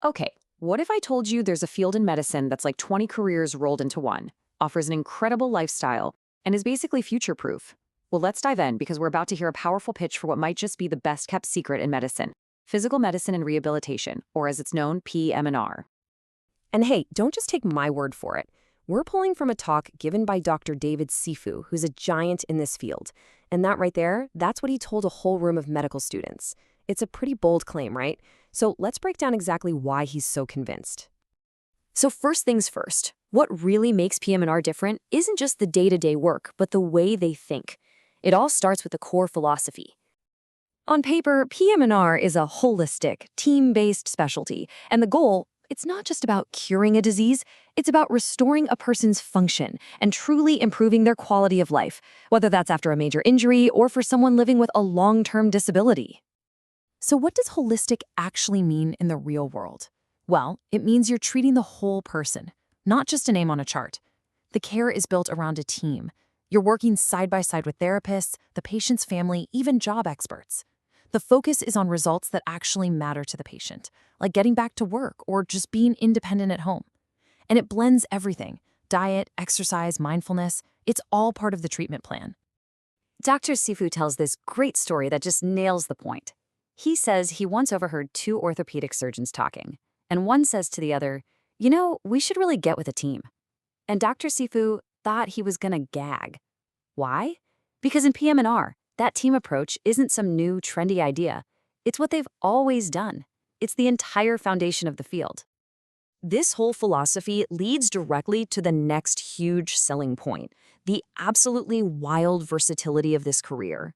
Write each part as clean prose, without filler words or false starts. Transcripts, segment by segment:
Okay, what if I told you there's a field in medicine that's like 20 careers rolled into one, offers an incredible lifestyle, and is basically future-proof? Well, let's dive in because we're about to hear a powerful pitch for what might just be the best-kept secret in medicine: physical medicine and rehabilitation, or as it's known, PM&R. And hey, don't just take my word for it. We're pulling from a talk given by Dr. David Sifu, who's a giant in this field. And that right there, that's what he told a whole room of medical students. It's a pretty bold claim, right? So let's break down exactly why he's so convinced. So first things first, what really makes PM&R different isn't just the day-to-day work, but the way they think. It all starts with the core philosophy. On paper, PM&R is a holistic, team-based specialty, and the goal, it's not just about curing a disease, it's about restoring a person's function and truly improving their quality of life, whether that's after a major injury or for someone living with a long-term disability. So what does holistic actually mean in the real world? Well, it means you're treating the whole person, not just a name on a chart. The care is built around a team. You're working side by side with therapists, the patient's family, even job experts. The focus is on results that actually matter to the patient, like getting back to work or just being independent at home. And it blends everything: diet, exercise, mindfulness. It's all part of the treatment plan. Dr. Sifu tells this great story that just nails the point. He says he once overheard two orthopedic surgeons talking, and one says to the other, we should really get with a team. And Dr. Sifu thought he was gonna gag. Why? Because in PM&R, that team approach isn't some new, trendy idea. It's what they've always done. It's the entire foundation of the field. This whole philosophy leads directly to the next huge selling point: the absolutely wild versatility of this career.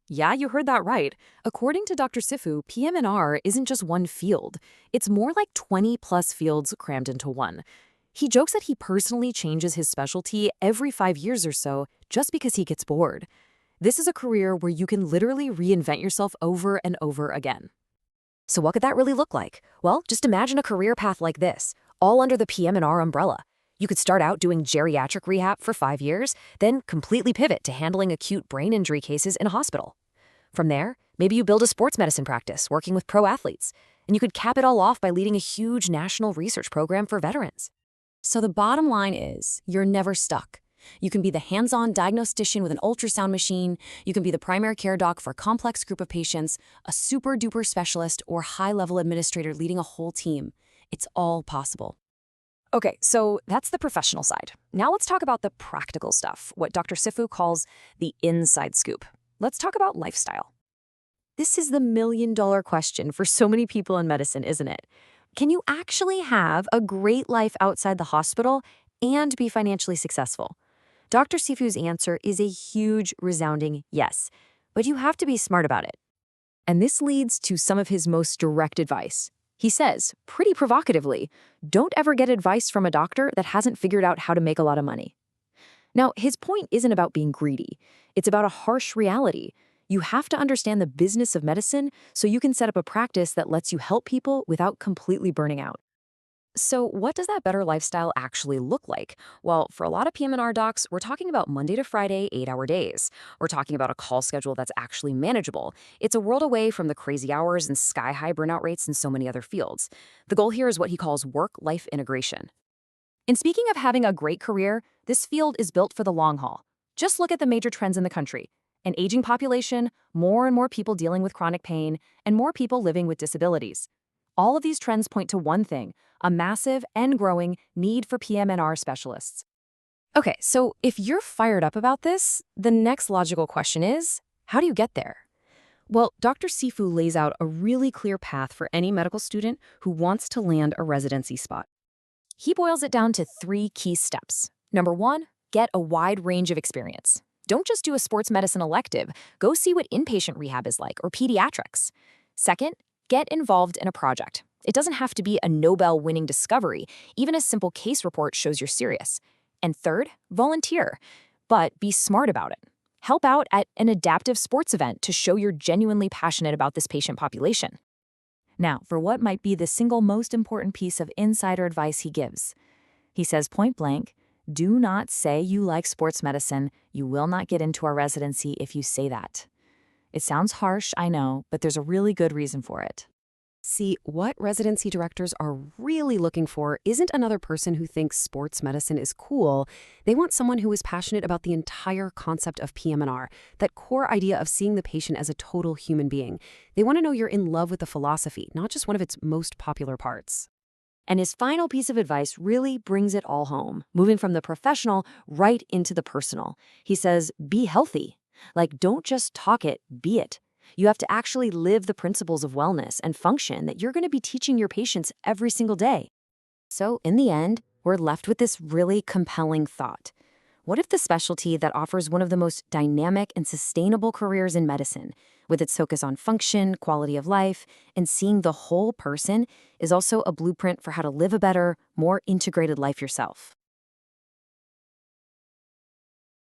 Yeah, you heard that right. According to Dr. Sifu, PM&R isn't just one field. It's more like 20-plus fields crammed into one. He jokes that he personally changes his specialty every 5 years or so just because he gets bored. This is a career where you can literally reinvent yourself over and over again. So what could that really look like? Well, just imagine a career path like this, all under the PM&R umbrella. You could start out doing geriatric rehab for 5 years, then completely pivot to handling acute brain injury cases in a hospital. From there, maybe you build a sports medicine practice working with pro athletes, and you could cap it all off by leading a huge national research program for veterans. So the bottom line is, you're never stuck. You can be the hands-on diagnostician with an ultrasound machine, you can be the primary care doc for a complex group of patients, a super-duper specialist, or high-level administrator leading a whole team. It's all possible. Okay, so that's the professional side. Now let's talk about the practical stuff, what Dr. Sifu calls the inside scoop. Let's talk about lifestyle. This is the million-dollar question for so many people in medicine, isn't it? Can you actually have a great life outside the hospital and be financially successful? Dr. Sifu's answer is a huge, resounding yes, but you have to be smart about it. And this leads to some of his most direct advice. He says, pretty provocatively, don't ever get advice from a doctor that hasn't figured out how to make a lot of money. Now, his point isn't about being greedy. It's about a harsh reality. You have to understand the business of medicine so you can set up a practice that lets you help people without completely burning out. So what does that better lifestyle actually look like? Well, for a lot of PM&R docs, we're talking about Monday to Friday, 8-hour days. We're talking about a call schedule that's actually manageable. It's a world away from the crazy hours and sky-high burnout rates in so many other fields. The goal here is what he calls work-life integration. And speaking of having a great career, this field is built for the long haul. Just look at the major trends in the country: an aging population, more and more people dealing with chronic pain, and more people living with disabilities. All of these trends point to one thing: a massive and growing need for PM&R specialists. Okay, so if you're fired up about this, the next logical question is, how do you get there? Well, Dr. Sifu lays out a really clear path for any medical student who wants to land a residency spot. He boils it down to 3 key steps. Number 1, get a wide range of experience. Don't just do a sports medicine elective. Go see what inpatient rehab is like, or pediatrics. Second, get involved in a project. It doesn't have to be a Nobel-winning discovery. Even a simple case report shows you're serious. And third, volunteer. But be smart about it. Help out at an adaptive sports event to show you're genuinely passionate about this patient population. Now, for what might be the single most important piece of insider advice he gives. He says point blank, do not say you like sports medicine. You will not get into our residency if you say that. It sounds harsh, I know, but there's a really good reason for it. See, what residency directors are really looking for isn't another person who thinks sports medicine is cool. They want someone who is passionate about the entire concept of PM&R, that core idea of seeing the patient as a total human being. They want to know you're in love with the philosophy, not just one of its most popular parts. And his final piece of advice really brings it all home, moving from the professional right into the personal. He says, be healthy. Like, don't just talk it, be it. You have to actually live the principles of wellness and function that you're going to be teaching your patients every single day. So, in the end, we're left with this really compelling thought. What if the specialty that offers one of the most dynamic and sustainable careers in medicine, with its focus on function, quality of life, and seeing the whole person, is also a blueprint for how to live a better, more integrated life yourself?